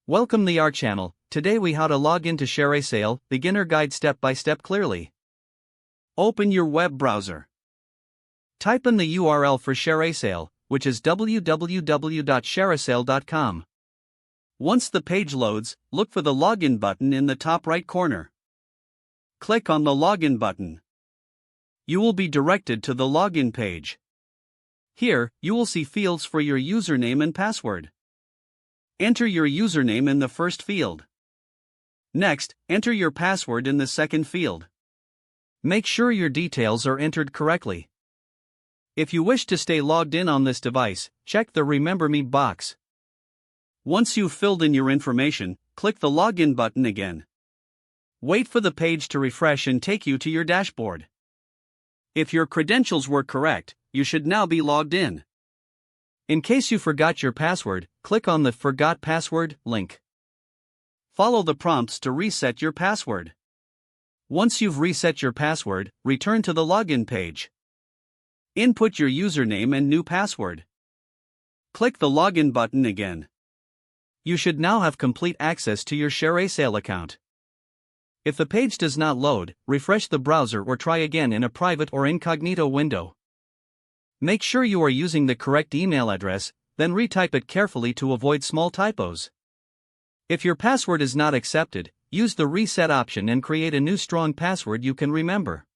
Welcome to our channel. Today we how to log into ShareASale, beginner guide step by step clearly. Open your web browser. Type in the URL for ShareASale, which is www.shareasale.com. Once the page loads, look for the login button in the top right corner. Click on the login button. You will be directed to the login page. Here, you will see fields for your username and password. Enter your username in the first field. Next, enter your password in the second field. Make sure your details are entered correctly. If you wish to stay logged in on this device, check the Remember Me box. Once you've filled in your information, click the Login button again. Wait for the page to refresh and take you to your dashboard. If your credentials were correct, you should now be logged in. In case you forgot your password, click on the Forgot Password link. Follow the prompts to reset your password. Once you've reset your password, return to the login page. Input your username and new password. Click the Login button again. You should now have complete access to your ShareASale account. If the page does not load, refresh the browser or try again in a private or incognito window. Make sure you are using the correct email address, then retype it carefully to avoid small typos. If your password is not accepted, use the reset option and create a new strong password you can remember.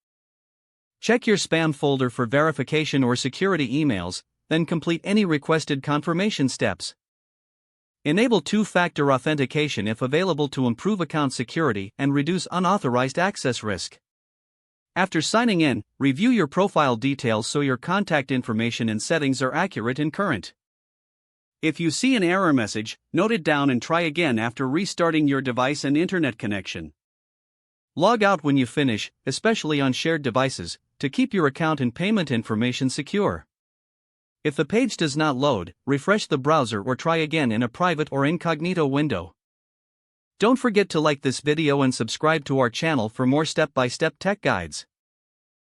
Check your spam folder for verification or security emails, then complete any requested confirmation steps. Enable two-factor authentication if available to improve account security and reduce unauthorized access risk. After signing in, review your profile details so your contact information and settings are accurate and current. If you see an error message, note it down and try again after restarting your device and internet connection. Log out when you finish, especially on shared devices, to keep your account and payment information secure. If the page does not load, refresh the browser or try again in a private or incognito window. Don't forget to like this video and subscribe to our channel for more step-by-step tech guides.